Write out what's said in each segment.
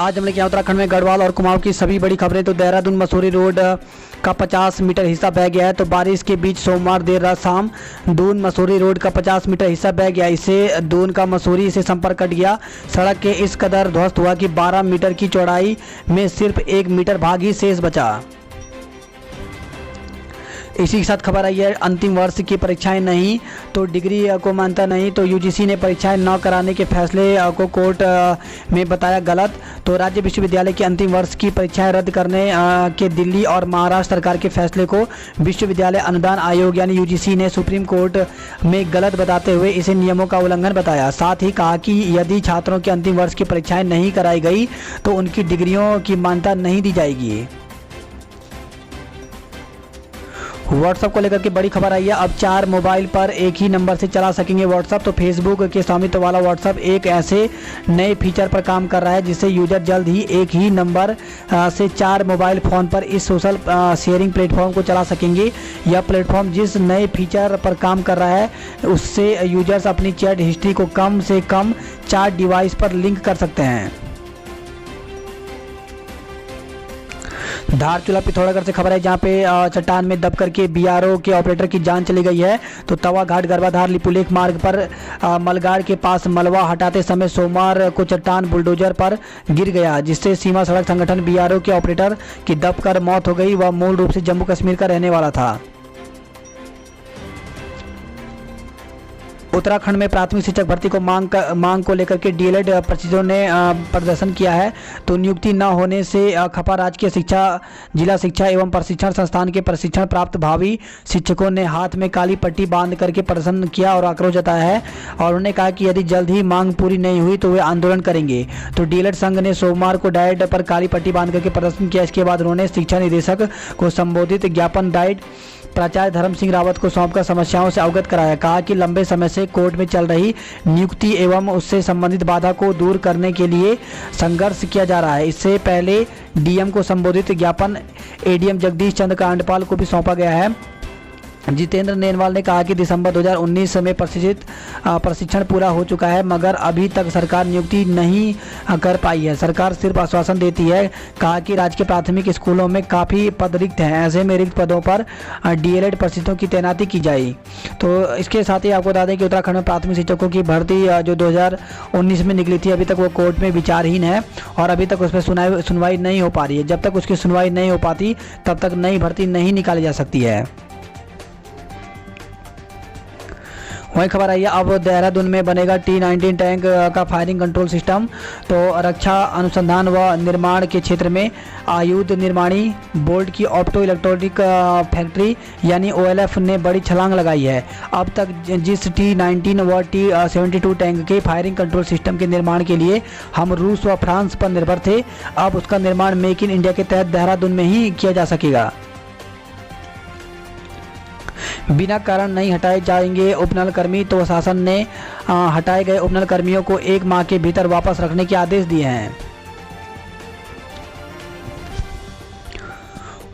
आज हम लेके आए उत्तराखंड में गढ़वाल और कुमाऊं की सभी बड़ी खबरें। तो देहरादून मसूरी रोड का 50 मीटर हिस्सा बह गया है। तो बारिश के बीच सोमवार देर रात शाम दून मसूरी रोड का 50 मीटर हिस्सा बह गया। इससे दून का मसूरी से संपर्क कट गया। सड़क के इस कदर ध्वस्त हुआ कि 12 मीटर की चौड़ाई में सिर्फ 1 मीटर भाग ही शेष बचा। इसी के साथ खबर आई है अंतिम वर्ष की परीक्षाएं नहीं तो डिग्री को मानता नहीं। तो यूजीसी ने परीक्षाएं न कराने के फैसले को कोर्ट में बताया गलत। तो राज्य विश्वविद्यालय की अंतिम वर्ष की परीक्षाएं रद्द करने के दिल्ली और महाराष्ट्र सरकार के फैसले को विश्वविद्यालय अनुदान आयोग यानी यूजीसी ने सुप्रीम कोर्ट में गलत बताते हुए इसे नियमों का उल्लंघन बताया। साथ ही कहा कि यदि छात्रों की अंतिम वर्ष की परीक्षाएं नहीं कराई गई तो उनकी डिग्रियों की मान्यता नहीं दी जाएगी। व्हाट्सएप को लेकर के बड़ी खबर आई है। अब 4 मोबाइल पर एक ही नंबर से चला सकेंगे व्हाट्सएप। तो फेसबुक के स्वामित्व वाला व्हाट्सएप एक ऐसे नए फीचर पर काम कर रहा है जिससे यूजर जल्द ही एक ही नंबर से 4 मोबाइल फ़ोन पर इस सोशल शेयरिंग प्लेटफॉर्म को चला सकेंगे। यह प्लेटफॉर्म जिस नए फीचर पर काम कर रहा है उससे यूजर्स अपनी चैट हिस्ट्री को कम से कम 4 डिवाइस पर लिंक कर सकते हैं। धारचूला पिथौरागढ़ से खबर है जहां पे चट्टान में दब करके बीआरओ के ऑपरेटर की जान चली गई है। तो तवा घाट गर्भाधार लिपुलेख मार्ग पर मलगाड़ के पास मलबा हटाते समय सोमवार को चट्टान बुलडोजर पर गिर गया जिससे सीमा सड़क संगठन बीआरओ के ऑपरेटर की दब कर मौत हो गई। वह मूल रूप से जम्मू कश्मीर का रहने वाला था। उत्तराखंड में प्राथमिक शिक्षक भर्ती को मांग को लेकर के डीएलएड परिषदों ने प्रदर्शन किया है। तो नियुक्ति न होने से खपा राजकीय शिक्षा जिला शिक्षा एवं प्रशिक्षण संस्थान के प्रशिक्षण प्राप्त भावी शिक्षकों ने हाथ में काली पट्टी बांध करके प्रदर्शन किया और आक्रोश जताया है। और उन्होंने कहा कि यदि जल्द ही मांग पूरी नहीं हुई तो वे आंदोलन करेंगे। तो डीएलएड संघ ने सोमवार को डाइट पर काली पट्टी बांध करके प्रदर्शन किया। इसके बाद उन्होंने शिक्षा निदेशक को संबोधित ज्ञापन डाइट प्राचार्य धर्म सिंह रावत को सौंपकर समस्याओं से अवगत कराया। कहा कि लंबे समय से कोर्ट में चल रही नियुक्ति एवं उससे संबंधित बाधा को दूर करने के लिए संघर्ष किया जा रहा है। इससे पहले डीएम को संबोधित ज्ञापन एडीएम जगदीश चंद्र कांडपाल को भी सौंपा गया है। जितेंद्र नेनवाल ने कहा कि दिसंबर 2019 में प्रशिक्षण पूरा हो चुका है मगर अभी तक सरकार नियुक्ति नहीं कर पाई है। सरकार सिर्फ आश्वासन देती है। कहा कि राजकीय प्राथमिक स्कूलों में काफ़ी पद रिक्त हैं। ऐसे में रिक्त पदों पर डीएलएड प्रशिक्षकों की तैनाती की जाए। तो इसके साथ ही आपको बता दें कि उत्तराखंड में प्राथमिक शिक्षकों की भर्ती जो 2019 में निकली थी अभी तक वो कोर्ट में विचारहीन है और अभी तक उस पर सुनवाई नहीं हो पा रही है। जब तक उसकी सुनवाई नहीं हो पाती तब तक नई भर्ती नहीं निकाली जा सकती है। वही खबर आई है अब देहरादून में बनेगा T-19 टैंक का फायरिंग कंट्रोल सिस्टम। तो रक्षा अनुसंधान व निर्माण के क्षेत्र में आयुध निर्माणी बोल्ट की ऑप्टो इलेक्ट्रॉनिक फैक्ट्री यानी OLF ने बड़ी छलांग लगाई है। अब तक जिस T-19 व T-72 टैंक के फायरिंग कंट्रोल सिस्टम के निर्माण के लिए हम रूस व फ्रांस पर निर्भर थे, अब उसका निर्माण मेक इन इंडिया के तहत देहरादून में ही किया जा सकेगा। बिना कारण नहीं हटाए जाएंगे उपनल कर्मी। तो शासन ने हटाए गए उपनल कर्मियों को 1 माह के भीतर वापस रखने के आदेश दिए हैं।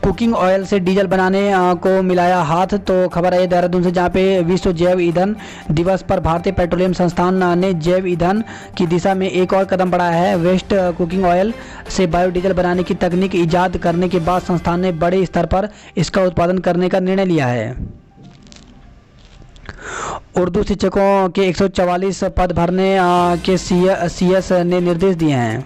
कुकिंग ऑयल से डीजल बनाने को मिलाया हाथ। तो खबर है देहरादून से जहां पे विश्व जैव ईंधन दिवस पर भारतीय पेट्रोलियम संस्थान ने जैव ईंधन की दिशा में एक और कदम बढ़ाया है। वेस्ट कुकिंग ऑयल से बायोडीजल बनाने की तकनीक ईजाद करने के बाद संस्थान ने बड़े स्तर पर इसका उत्पादन करने का निर्णय लिया है। उर्दू शिक्षकों के 144 पद भरने के सीएस ने निर्देश दिए हैं।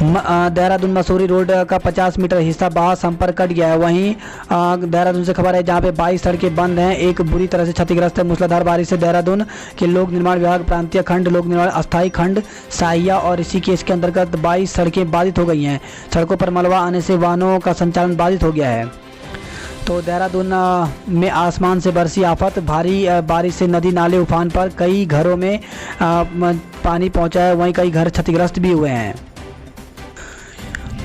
देहरादून मसूरी रोड का 50 मीटर हिस्सा बहा संपर्क कट गया है। वहीं देहरादून से खबर है जहां पे 22 सड़कें बंद हैं। एक बुरी तरह से क्षतिग्रस्त है। मूसलाधार बारिश से देहरादून के लोक निर्माण विभाग प्रांतीय खंड लोक निर्माण अस्थायी खंड साहिया और ऋषिकेश के अंतर्गत 22 सड़कें बाधित हो गई हैं। सड़कों पर मलबा आने से वाहनों का संचालन बाधित हो गया है। तो देहरादून में आसमान से बरसी आफत। भारी बारिश से नदी नाले उफान पर, कई घरों में पानी पहुंचा है। वहीं कई घर क्षतिग्रस्त भी हुए हैं।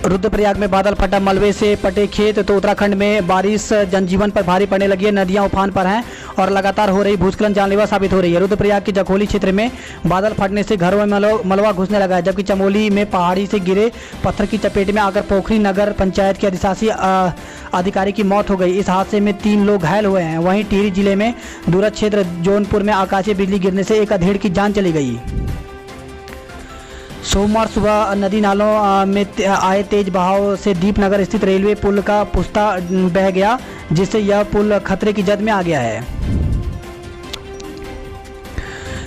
रुद्रप्रयाग में बादल फटा, मलबे से पटे खेत। तो उत्तराखंड में बारिश जनजीवन पर भारी पड़ने लगी है। नदियां उफान पर हैं और लगातार हो रही भूस्खलन जानलेवा साबित हो रही है। रुद्रप्रयाग के जखोली क्षेत्र में बादल फटने से घरों में मलबा घुसने लगा है, जबकि चमोली में पहाड़ी से गिरे पत्थर की चपेट में आकर पोखरी नगर पंचायत के अधिशासी अधिकारी की मौत हो गई। इस हादसे में 3 लोग घायल हुए हैं। वहीं टिहरी जिले में दूरस्थ क्षेत्र जौनपुर में आकाशीय बिजली गिरने से एक अधेड़ की जान चली गई। सोमवार सुबह नदी नालों में आए तेज बहाव से दीपनगर स्थित रेलवे पुल का पुस्ता बह गया, जिससे यह पुल खतरे की जद में आ गया है।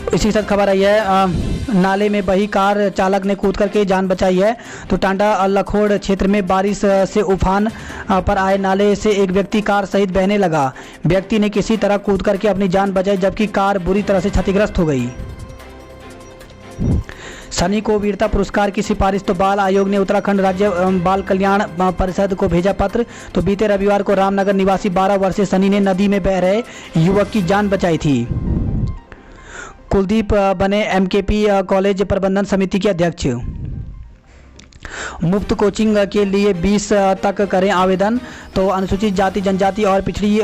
इसी के साथ खबर आई है, नाले में बही कार चालक ने कूद करके जान बचाई है। तो टांडा लखोड़ क्षेत्र में बारिश से उफान पर आए नाले से एक व्यक्ति कार सहित बहने लगा। व्यक्ति ने किसी तरह कूद करके अपनी जान बचाई, जबकि कार बुरी तरह से क्षतिग्रस्त हो गई। शनि को वीरता पुरस्कार की सिफारिश, तो बाल आयोग ने उत्तराखंड राज्य बाल कल्याण परिषद को भेजा पत्र। तो बीते रविवार को रामनगर निवासी 12 वर्षीय शनि ने नदी में बह रहे युवक की जान बचाई थी। कुलदीप बने एमकेपी कॉलेज प्रबंधन समिति के अध्यक्ष। मुफ्त कोचिंग के लिए 20 तक करें आवेदन। तो अनुसूचित जाति जनजाति और पिछड़ी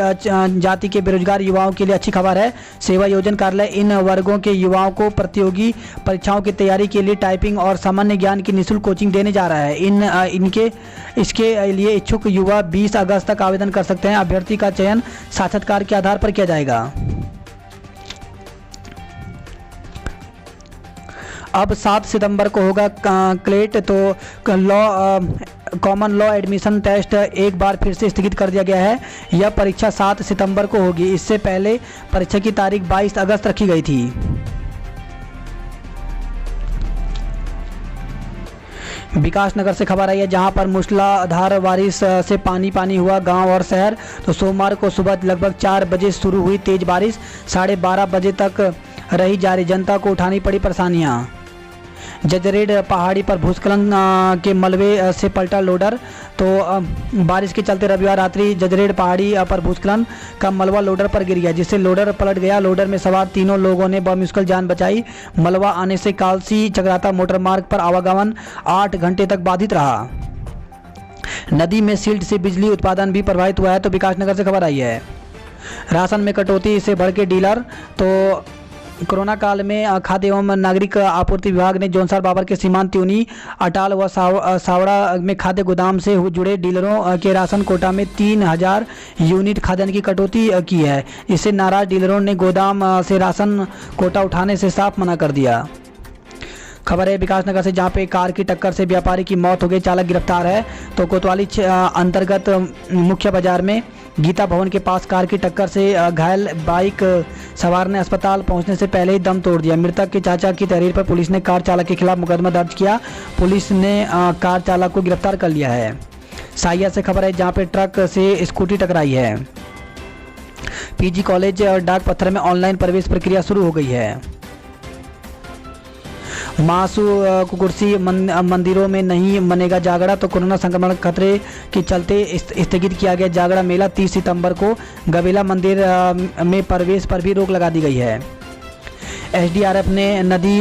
जाति के बेरोजगार युवाओं के लिए अच्छी खबर है। सेवा योजन कार्यालय इन वर्गों के युवाओं को प्रतियोगी परीक्षाओं की तैयारी के लिए टाइपिंग और सामान्य ज्ञान की निःशुल्क कोचिंग देने जा रहा है। इसके लिए इच्छुक युवा 20 अगस्त तक आवेदन कर सकते हैं। अभ्यर्थी का चयन साक्षात्कार के आधार पर किया जाएगा। अब 7 सितंबर को होगा क्लेट। तो कॉमन लॉ एडमिशन टेस्ट एक बार फिर से स्थगित कर दिया गया है। यह परीक्षा 7 सितंबर को होगी। इससे पहले परीक्षा की तारीख 22 अगस्त रखी गई थी। विकासनगर से खबर आई है, जहां पर मूसलाधार बारिश से पानी हुआ गांव और शहर। तो सोमवार को सुबह लगभग 4 बजे शुरू हुई तेज बारिश, 12:30 बजे तक रही जारी। जनता को उठानी पड़ी परेशानियां। जजरेड पहाड़ी पर भूस्खलन के मलबे से पलटा लोडर। तो बारिश के चलते रविवार रात्रि जजरेड पहाड़ी पर भूस्खलन का मलबा लोडर पर गिर गया, जिससे लोडर पलट गया। लोडर में सवार 3 लोगों ने बमुश्किल जान बचाई। मलबा आने से कालसी चकराता मोटर मार्ग पर आवागमन 8 घंटे तक बाधित रहा। नदी में सिल्ट से बिजली उत्पादन भी प्रभावित हुआ है। तो विकासनगर से खबर आई है, राशन में कटौती से भड़के डीलर। तो कोरोना काल में खाद्य एवं नागरिक आपूर्ति विभाग ने जौनसार बाबर के सीमांत त्यूनी, अटाल व सावड़ा में खाद्य गोदाम से जुड़े डीलरों के राशन कोटा में 3000 यूनिट खाद्यान्न की कटौती की है। इससे नाराज डीलरों ने गोदाम से राशन कोटा उठाने से साफ मना कर दिया। खबर है विकासनगर से, जहां पे कार की टक्कर से व्यापारी की मौत हो गई, चालक गिरफ्तार है। तो कोतवाली अंतर्गत मुख्य बाजार में गीता भवन के पास कार की टक्कर से घायल बाइक सवार ने अस्पताल पहुंचने से पहले ही दम तोड़ दिया। मृतक के चाचा की तहरीर पर पुलिस ने कार चालक के खिलाफ मुकदमा दर्ज किया। पुलिस ने कार चालक को गिरफ्तार कर लिया है। साहिया से खबर है, जहां पे ट्रक से स्कूटी टकराई है। पीजी कॉलेज डाक पत्थर में ऑनलाइन प्रवेश प्रक्रिया शुरू हो गई है। मासू कुकुरसी मंदिरों में नहीं मनेगा जागरा। तो कोरोना संक्रमण खतरे के चलते स्थगित किया गया जागरा मेला 30 सितंबर को। गवेला मंदिर में प्रवेश पर भी रोक लगा दी गई है। एसडीआरएफ ने नदी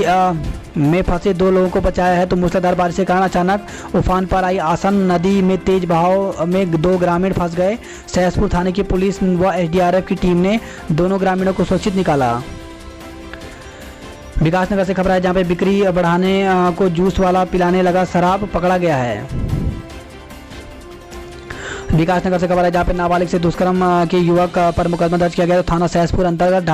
में फंसे 2 लोगों को बचाया है। तो मूसलाधार बारिश के कारण अचानक उफान पर आई आसन नदी में तेज बहाव में 2 ग्रामीण फंस गए। सहसपुर थाने की पुलिस व एसडीआरएफ की टीम ने दोनों ग्रामीणों को सुरक्षित निकाला। विकासनगर से खबर है, जहां पे बिक्री बढ़ाने को जूस वाला पिलाने लगा शराब, पकड़ा गया है। विकासनगर से खबर है, जहां पे नाबालिग से दुष्कर्म के युवक पर मुकदमा दर्ज किया गया। तो थाना सहसपुर अंतर्गत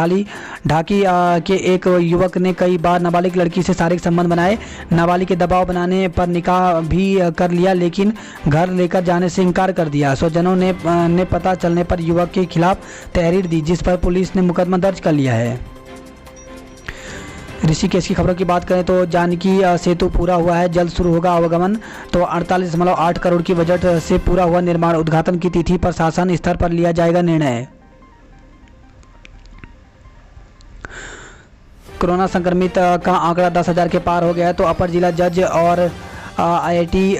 ढाकी के एक युवक ने कई बार नाबालिग लड़की से शारीरिक संबंध बनाए। नाबालिग के दबाव बनाने पर निकाह भी कर लिया, लेकिन घर लेकर जाने से इनकार कर दिया। स्वजनों ने पता चलने पर युवक के खिलाफ तहरीर दी, जिस पर पुलिस ने मुकदमा दर्ज कर लिया है। ऋषिकेश की खबरों की बात करें तो जानकी सेतु पूरा हुआ है, जल्द शुरू होगा आवागमन। तो 48.8 करोड़ की बजट से पूरा हुआ निर्माण। उद्घाटन की तिथि पर शासन स्तर पर लिया जाएगा निर्णय। कोरोना संक्रमित का आंकड़ा 10,000 के पार हो गया है। तो अपर जिला जज और IIT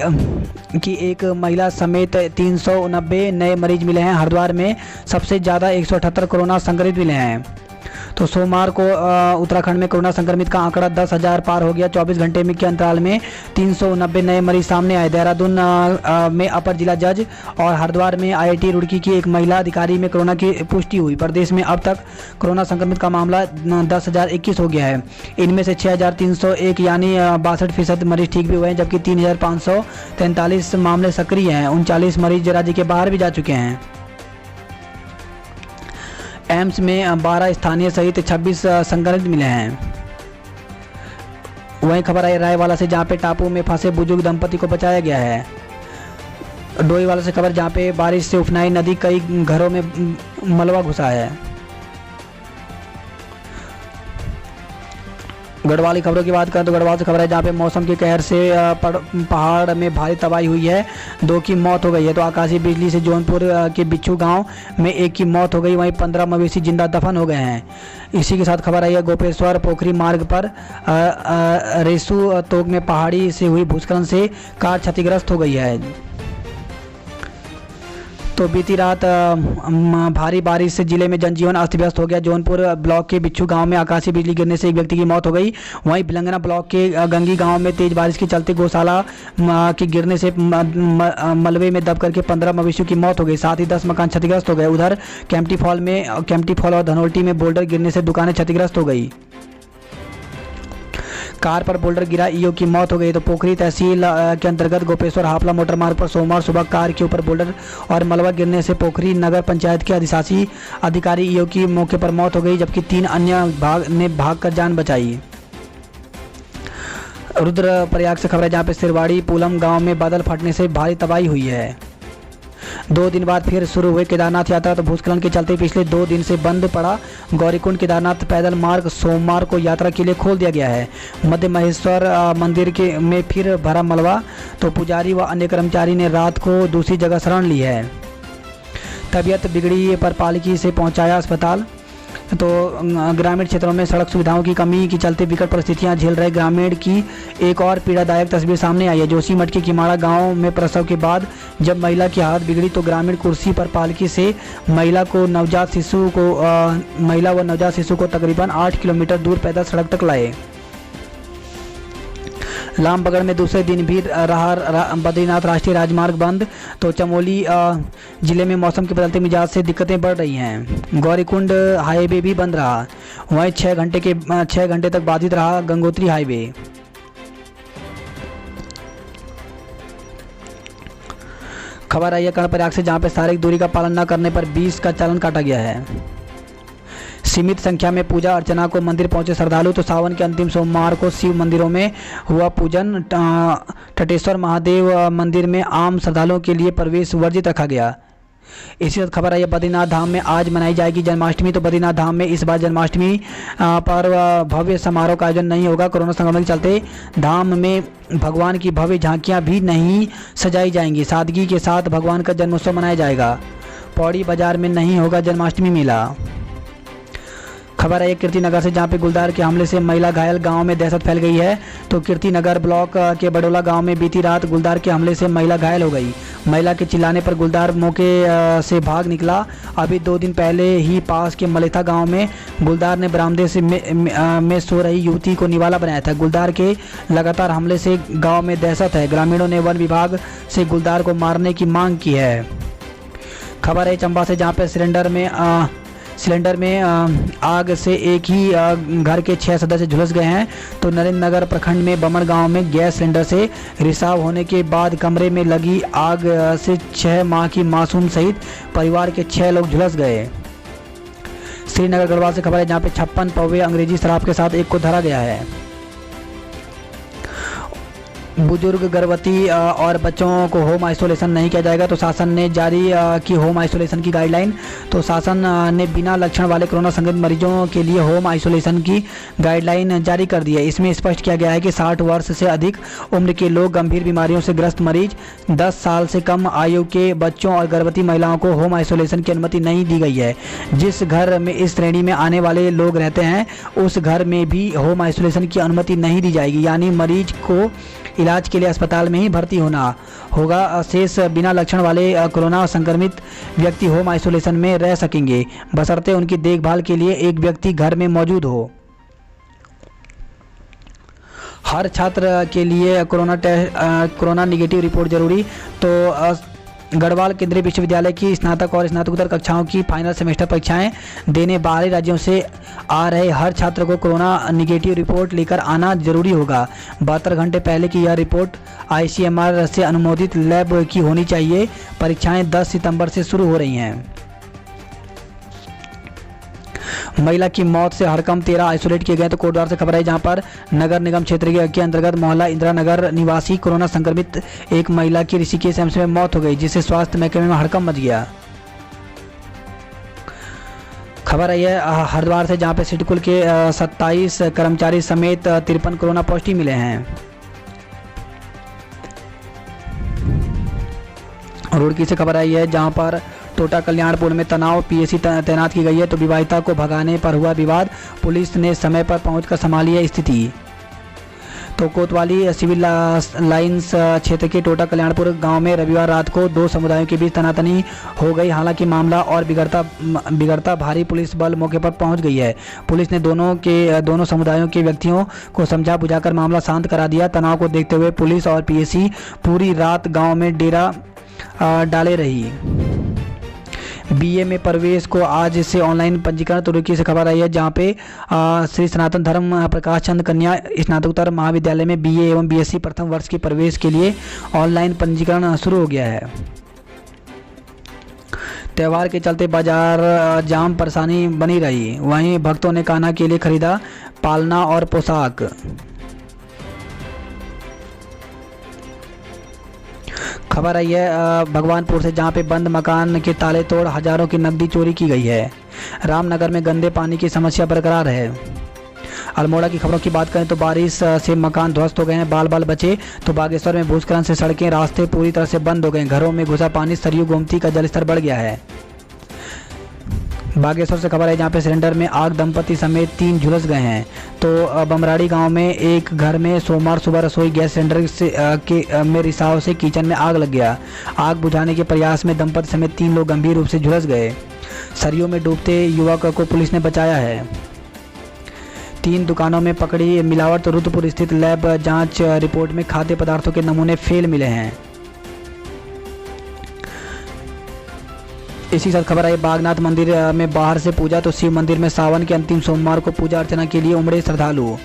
की एक महिला समेत 390 नए मरीज मिले हैं। हरिद्वार में सबसे ज़्यादा 178 कोरोना संक्रमित मिले हैं। तो सोमवार को उत्तराखंड में कोरोना संक्रमित का आंकड़ा 10,000 पार हो गया। 24 घंटे में के अंतराल में 390 नए मरीज सामने आए। देहरादून में अपर जिला जज और हरिद्वार में IIT रुड़की की एक महिला अधिकारी में कोरोना की पुष्टि हुई। प्रदेश में अब तक कोरोना संक्रमित का मामला 10,021 हो गया है। इनमें से 6,301 यानी 62% मरीज ठीक भी हुए हैं, जबकि 3,543 मामले सक्रिय हैं। 39 मरीज राज्य के बाहर भी जा चुके हैं। एम्स में 12 स्थानीय सहित 26 संक्रमित मिले हैं। वहीं खबर आई रायवाला से, जहां पे टापू में फंसे बुजुर्ग दंपति को बचाया गया है। डोईवाला से खबर, जहां पे बारिश से उफनाई नदी, कई घरों में मलबा घुसा है। गढ़वाल की खबरों की बात करें तो गढ़वाल से खबर है, जहाँ पे मौसम के कहर से पहाड़ में भारी तबाही हुई है, 2 की मौत हो गई है। तो आकाशीय बिजली से जौनपुर के बिच्छू गांव में 1 की मौत हो गई, वहीं 15 मवेशी जिंदा दफन हो गए हैं। इसी के साथ खबर आई है गोपेश्वर पोखरी मार्ग पर रेसू तोग में पहाड़ी से हुई भूस्खलन से कार क्षतिग्रस्त हो गई है। तो बीती रात भारी बारिश से जिले में जनजीवन अस्त व्यस्त हो गया। जौनपुर ब्लॉक के बिच्छू गांव में आकाशीय बिजली गिरने से एक व्यक्ति की मौत हो गई। वहीं भिलंगना ब्लॉक के गंगी गांव में तेज बारिश के चलते गौशाला के गिरने से मलबे में दब करके 15 मवेशियों की मौत हो गई, साथ ही 10 मकान क्षतिग्रस्त हो गए। उधर कैंपटी फॉल और धनोल्टी में बोल्डर गिरने से दुकानें क्षतिग्रस्त हो गई। कार पर बोल्डर गिरा, ईओ की मौत हो गई। तो पोखरी तहसील के अंतर्गत गोपेश्वर हापला मोटर मार्ग पर सोमवार सुबह कार के ऊपर बोल्डर और मलबा गिरने से पोखरी नगर पंचायत के अधिशासी अधिकारी ईओ की मौके पर मौत हो गई, जबकि 3 अन्य ने भागकर जान बचाई। रुद्रप्रयाग से खबर है, जहाँ पे सिरवाड़ी पूलम गांव में बादल फटने से भारी तबाही हुई है। 2 दिन बाद फिर शुरू हुए केदारनाथ यात्रा, तो भूस्खलन के चलते पिछले 2 दिन से बंद पड़ा गौरीकुंड केदारनाथ पैदल मार्ग सोमवार को यात्रा के लिए खोल दिया गया है। मध्य महेश्वर मंदिर में फिर भरा मलबा, तो पुजारी व अन्य कर्मचारी ने रात को दूसरी जगह शरण ली है। तबीयत बिगड़ी पर पालकी से पहुंचाया अस्पताल। तो ग्रामीण क्षेत्रों में सड़क सुविधाओं की कमी के चलते विकट परिस्थितियां झेल रहे ग्रामीण की एक और पीड़ादायक तस्वीर सामने आई है। जोशीमठ के किमाड़ा गांव में प्रसव के बाद जब महिला की हालत बिगड़ी, तो ग्रामीण कुर्सी पर पालकी से महिला व नवजात शिशु को तकरीबन 8 किलोमीटर दूर पैदल सड़क तक लाए। लामबगड़ में दूसरे दिन भी रहा बद्रीनाथ राष्ट्रीय राजमार्ग बंद। तो चमोली जिले में मौसम के बदलते मिजाज से दिक्कतें बढ़ रही हैं। गौरीकुंड हाईवे भी बंद रहा, वहीं 6 घंटे तक बाधित रहा गंगोत्री हाईवे। खबर आई है कर्णप्रयाग से, जहां पे शारीरिक दूरी का पालन न करने पर 20 का चालान काटा गया है। सीमित संख्या में पूजा अर्चना को मंदिर पहुंचे श्रद्धालु। तो सावन के अंतिम सोमवार को शिव मंदिरों में हुआ पूजन। टटेश्वर महादेव मंदिर में आम श्रद्धालुओं के लिए प्रवेश वर्जित रखा गया। इसी वक्त खबर आई है बद्रीनाथ धाम में आज मनाई जाएगी जन्माष्टमी। तो बद्रीनाथ धाम में इस बार जन्माष्टमी पर भव्य समारोह का आयोजन नहीं होगा। कोरोना संक्रमण के चलते धाम में भगवान की भव्य झांकियां भी नहीं सजाई जाएंगी। सादगी के साथ भगवान का जन्मोत्सव मनाया जाएगा। पौड़ी बाजार में नहीं होगा जन्माष्टमी मेला। खबर है कीर्तिनगर से, जहां पे गुलदार के हमले से महिला घायल, गांव में दहशत फैल गई है। तो कीर्तिनगर ब्लॉक के बडोला गांव में बीती रात गुलदार के हमले से महिला घायल हो गई। महिला के चिल्लाने पर गुलदार मौके से भाग निकला। अभी 2 दिन पहले ही पास के मलेथा गांव में गुलदार ने बरामदे से में सो रही युवती को निवाला बनाया था। गुलदार के लगातार हमले से गाँव में दहशत है। ग्रामीणों ने वन विभाग से गुलदार को मारने की मांग की है। खबर है चंबा से, जहाँ पे सिलेंडर में आग से एक ही घर के 6 सदस्य झुलस गए हैं। तो नरेंद्र नगर प्रखंड में बमन गांव में गैस सिलेंडर से रिसाव होने के बाद कमरे में लगी आग से 6 माह की मासूम सहित परिवार के 6 लोग झुलस गए। श्रीनगर गढ़वाल से खबर है, जहां पे 56 पौवे अंग्रेजी शराब के साथ एक को धरा गया है। बुजुर्ग, गर्भवती और बच्चों को होम आइसोलेशन नहीं किया जाएगा। तो शासन ने जारी की होम आइसोलेशन की गाइडलाइन। तो शासन ने बिना लक्षण वाले कोरोना संक्रमित मरीजों के लिए होम आइसोलेशन की गाइडलाइन जारी कर दी है। इसमें स्पष्ट किया गया है कि 60 वर्ष से अधिक उम्र के लोग, गंभीर बीमारियों से ग्रस्त मरीज, 10 साल से कम आयु के बच्चों और गर्भवती महिलाओं को होम आइसोलेशन की अनुमति नहीं दी गई है। जिस घर में इस श्रेणी में आने वाले लोग रहते हैं, उस घर में भी होम आइसोलेशन की अनुमति नहीं दी जाएगी। यानी मरीज को इलाज के लिए अस्पताल में ही भर्ती होना होगा। शेष बिना लक्षण वाले कोरोना संक्रमित व्यक्ति होम आइसोलेशन में रह सकेंगे, बशर्ते उनकी देखभाल के लिए एक व्यक्ति घर में मौजूद हो। हर छात्र के लिए कोरोना निगेटिव रिपोर्ट जरूरी। तो गढ़वाल केंद्रीय विश्वविद्यालय की स्नातक और स्नातकोत्तर कक्षाओं की फाइनल सेमेस्टर परीक्षाएं देने बाहरी राज्यों से आ रहे हर छात्र को कोरोना निगेटिव रिपोर्ट लेकर आना जरूरी होगा। 72 घंटे पहले की यह रिपोर्ट ICMR से अनुमोदित लैब की होनी चाहिए। परीक्षाएं 10 सितंबर से शुरू हो रही हैं। महिला की मौत से हड़कंप, 13 आइसोलेट किए गए। तो कोटद्वार से खबर आई जहां पर नगर निगम क्षेत्र के अंतर्गत मोहल्ला इंदिरा नगर निवासी कोरोना संक्रमित एक महिला की ऋषिकेश एम्स में मौत हो गई, जिससे स्वास्थ्य महकमे में हड़कंप मच गया। खबर आई है हरिद्वार से जहां पे सिडकुल के 27 कर्मचारी समेत 53 कोरोना पॉजिटिव मिले हैं। रुड़की से खबर आई है जहां पर टोटा कल्याणपुर में तनाव पीएसी तैनात की गई है। तो विवाहिता को भगाने पर हुआ विवाद, पुलिस ने समय पर पहुंचकर संभाली है स्थिति। तो कोतवाली सिविल लाइंस क्षेत्र के टोटा कल्याणपुर गांव में रविवार रात को दो समुदायों के बीच तनातनी हो गई। हालांकि मामला और बिगड़ता भारी पुलिस बल मौके पर पहुंच गई है। पुलिस ने दोनों समुदायों के व्यक्तियों को समझा बुझाकर मामला शांत करा दिया। तनाव को देखते हुए पुलिस और पीएसी पूरी रात गाँव में डेरा डाले रही। बीए में प्रवेश को आज से ऑनलाइन पंजीकरण। तुर्की से खबर आई है जहां पे श्री सनातन धर्म प्रकाश चंद कन्या स्नातकोत्तर महाविद्यालय में बीए एवं बीएससी प्रथम वर्ष के प्रवेश के लिए ऑनलाइन पंजीकरण शुरू हो गया है। त्यौहार के चलते बाजार जाम, परेशानी बनी रही। वहीं भक्तों ने कान्हा के लिए खरीदा पालना और पोशाक। खबर आई है भगवानपुर से जहां पे बंद मकान के ताले तोड़ हजारों की नकदी चोरी की गई है। रामनगर में गंदे पानी की समस्या बरकरार है। अल्मोड़ा की खबरों की बात करें तो बारिश से मकान ध्वस्त हो गए हैं, बाल बचे। तो बागेश्वर में भूस्खलन से सड़कें रास्ते पूरी तरह से बंद हो गए। घरों में घुसा पानी, सरयू गोमती का जलस्तर बढ़ गया है। बागेश्वर से खबर है जहाँ पे सिलेंडर में आग, दंपति समेत 3 झुलस गए हैं। तो बमराड़ी गांव में एक घर में सोमवार सुबह रसोई गैस सिलेंडर में रिसाव से किचन में आग लग गया। आग बुझाने के प्रयास में दंपति समेत 3 लोग गंभीर रूप से झुलस गए। सरयू में डूबते युवक को पुलिस ने बचाया है। 3 दुकानों में पकड़ी मिलावट। तो रुद्रपुर स्थित लैब जांच रिपोर्ट में खाद्य पदार्थों के नमूने फेल मिले हैं। इसी साथ खबर आई बागनाथ मंदिर में बाहर से पूजा। तो शिव मंदिर में सावन के अंतिम सोमवार को पूजा अर्चना के लिए उमड़े श्रद्धालु।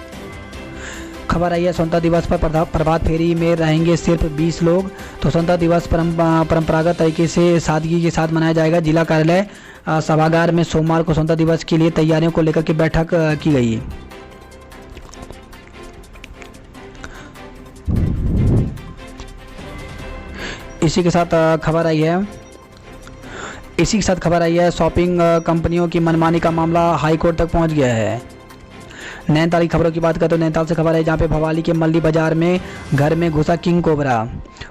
खबर आई है स्वतंत्रता दिवस पर प्रभात फेरी में रहेंगे सिर्फ 20 लोग। तो स्वतंत्रता दिवस परंपरागत तरीके से सादगी के साथ मनाया जाएगा। जिला कार्यालय सभागार में सोमवार को स्वतंत्रता दिवस के लिए तैयारियों को लेकर के बैठक की गई। इसी के साथ खबर आई है शॉपिंग कंपनियों की मनमानी का मामला हाईकोर्ट तक पहुंच गया है। नैनीताल की खबरों की बात करें तो नैनीताल से खबर है जहां पे भवाली के मल्ली बाजार में घर में घुसा किंग कोबरा।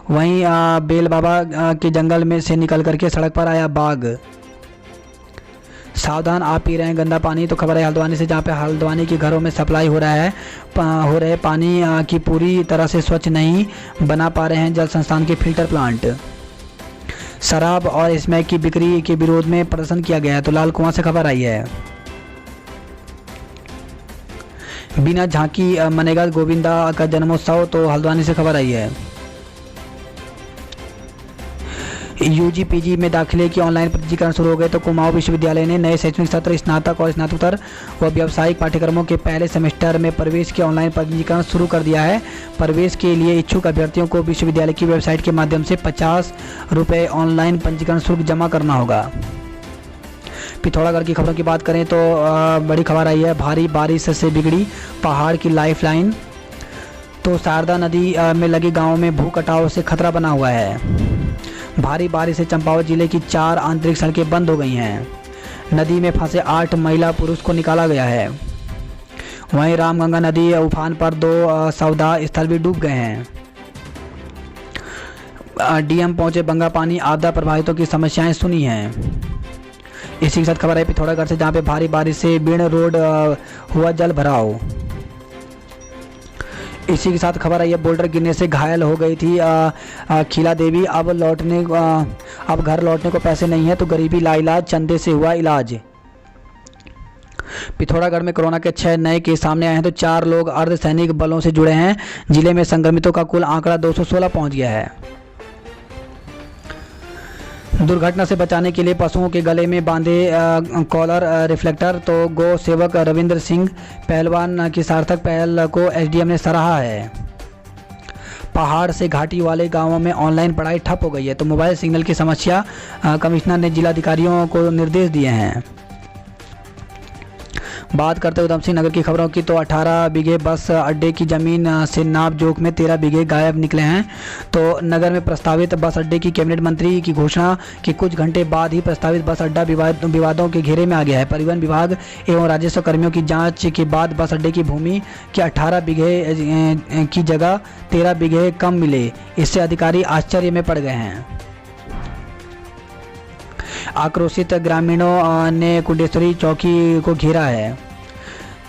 वहीं बेल बाबा के जंगल में से निकल करके सड़क पर आया बाघ। सावधान, आप पी रहे हैं गंदा पानी। तो खबर है हल्द्वानी से जहां पे हल्द्वानी के घरों में सप्लाई हो रहे पानी की पूरी तरह से स्वच्छ नहीं बना पा रहे हैं जल संस्थान के फिल्टर प्लांट। शराब और स्मैक की बिक्री के विरोध में प्रदर्शन किया गया है। तो लाल कुआं से खबर आई है बिना झांकी मनेगा गोविंदा का जन्मोत्सव। तो हल्द्वानी से खबर आई है यूजी पीजी में दाखिले की ऑनलाइन पंजीकरण शुरू हो गए। तो कुमाऊं विश्वविद्यालय ने नए शैक्षणिक सत्र स्नातक और स्नातकोत्तर व व्यावसायिक पाठ्यक्रमों के पहले सेमेस्टर में प्रवेश के ऑनलाइन पंजीकरण शुरू कर दिया है। प्रवेश के लिए इच्छुक अभ्यर्थियों को विश्वविद्यालय की वेबसाइट के माध्यम से 50 रुपये ऑनलाइन पंजीकरण शुल्क जमा करना होगा। पिथौरागढ़ की खबरों की बात करें तो बड़ी खबर आई है भारी बारिश से बिगड़ी पहाड़ की लाइफलाइन। तो शारदा नदी में लगे गाँव में भू कटाव से खतरा बना हुआ है। भारी बारिश से चंपावत जिले की 4 आंतरिक सड़कें बंद हो गई हैं। नदी में फंसे 8 महिला पुरुष को निकाला गया है। वहीं रामगंगा नदी उफान पर 2 सौदा स्थल भी डूब गए हैं। डीएम पहुंचे बंगापानी, आपदा प्रभावितों की समस्याएं सुनी हैं। इसी के साथ खबर है पिथौरागढ़ से जहां पे भारी बारिश से बीण रोड हुआ जल भराव। इसी के साथ खबर आई है बोल्डर गिरने से घायल हो गई थी खीला देवी। अब घर लौटने को पैसे नहीं है तो गरीबी लाइलाज चंदे से हुआ इलाज। पिथौरागढ़ में कोरोना के 6 नए केस सामने आए हैं। तो 4 लोग अर्धसैनिक बलों से जुड़े हैं। जिले में संक्रमितों का कुल आंकड़ा 216 पहुंच गया है। दुर्घटना से बचाने के लिए पशुओं के गले में बांधे कॉलर रिफ्लेक्टर। तो गौ सेवक रविंद्र सिंह पहलवान की सार्थक पहल को एसडीएम ने सराहा है। पहाड़ से घाटी वाले गांवों में ऑनलाइन पढ़ाई ठप हो गई है। तो मोबाइल सिग्नल की समस्या कमिश्नर ने जिलाधिकारियों को निर्देश दिए हैं। बात करते हैं उधम सिंह नगर की खबरों की, तो 18 बीघे बस अड्डे की ज़मीन से नाप जोख में 13 बीघे गायब निकले हैं। तो नगर में प्रस्तावित बस अड्डे की कैबिनेट मंत्री की घोषणा के कुछ घंटे बाद ही प्रस्तावित बस अड्डा विवादों के घेरे में आ गया है। परिवहन विभाग एवं राजस्व कर्मियों की जांच के बाद बस अड्डे की भूमि के 18 बीघे की जगह 13 बीघे कम मिले। इससे अधिकारी आश्चर्य में पड़ गए हैं। आक्रोशित ग्रामीणों ने कुंडेश्वरी चौकी को घेरा है।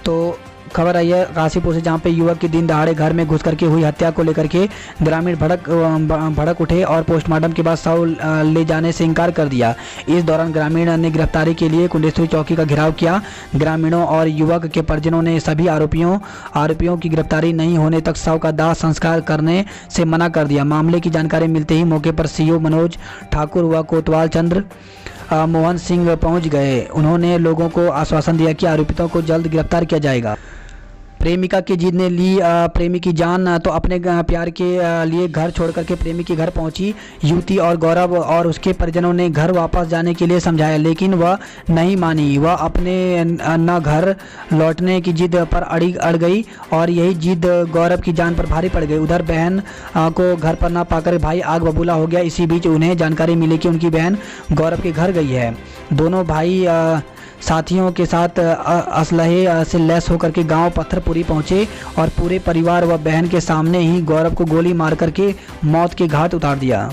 तो खबर आई है काशीपुर से, जहां पे युवक की दिन दहाड़े घर में घुस करके हुई हत्या को लेकर के ग्रामीण भड़क उठे और पोस्टमार्टम के बाद शव ले जाने से इनकार कर दिया। इस दौरान ग्रामीण ने गिरफ्तारी के लिए कुंडेश्वरी चौकी का घेराव किया। ग्रामीणों और युवक के परिजनों ने सभी आरोपियों की गिरफ्तारी नहीं होने तक शव का दाह संस्कार करने से मना कर दिया। मामले की जानकारी मिलते ही मौके पर सीओ मनोज ठाकुर व कोतवाल चंद्र मोहन सिंह पहुंच गए। उन्होंने लोगों को आश्वासन दिया कि आरोपितों को जल्द गिरफ्तार किया जाएगा। प्रेमिका की जिद ने ली प्रेमी की जान, तो अपने प्यार के लिए घर छोड़ करके प्रेमी के घर पहुंची युवती और गौरव और उसके परिजनों ने घर वापस जाने के लिए समझाया, लेकिन वह नहीं मानी। वह अपने न घर लौटने की जिद पर अड़ गई और यही जिद गौरव की जान पर भारी पड़ गई। उधर बहन को घर पर न पाकर भाई आग बबूला हो गया। इसी बीच उन्हें जानकारी मिली कि उनकी बहन गौरव के घर गई है। दोनों भाई साथियों के साथ असलहे से लैस होकर के गांव पत्थरपुरी पहुंचे और पूरे परिवार व बहन के सामने ही गौरव को गोली मार करके मौत के घाट उतार दिया।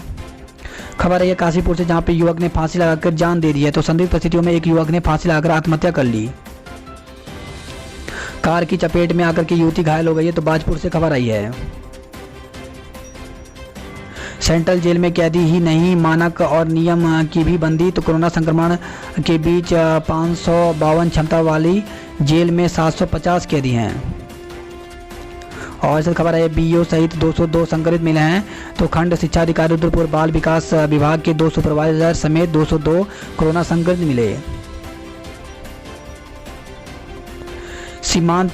खबर है काशीपुर से, जहां पे युवक ने फांसी लगाकर जान दे दी है। तो संदिग्ध परिस्थितियों में एक युवक ने फांसी लगाकर आत्महत्या कर ली। कार की चपेट में आकर के युवती घायल हो गई है। तो बाजपुर से खबर आई है। सेंट्रल जेल में कैदी ही नहीं, मानक और नियम की भी बंदी। तो कोरोना संक्रमण के बीच 552 क्षमता वाली जेल में 750 कैदी हैं। और इस खबर है बीओ सहित 202 संक्रमित मिले हैं। तो खंड शिक्षा अधिकारी रुद्रपुर बाल विकास विभाग के 2 सुपरवाइजर समेत 202 कोरोना संक्रमित मिले। सीमांत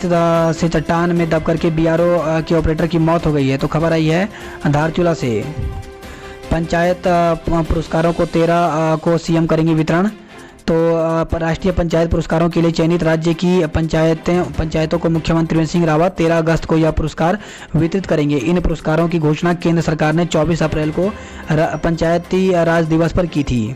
से चट्टान में दब करके बीआरओ के ऑपरेटर की मौत हो गई है। तो खबर आई है धारचूला से। पंचायत पुरस्कारों को 13 को सीएम करेंगे वितरण। तो राष्ट्रीय पंचायत पुरस्कारों के लिए चयनित राज्य की पंचायतों को मुख्यमंत्री त्रिवेंद्र सिंह रावत 13 अगस्त को यह पुरस्कार वितरित करेंगे। इन पुरस्कारों की घोषणा केंद्र सरकार ने 24 अप्रैल को पंचायती राज दिवस पर की थी।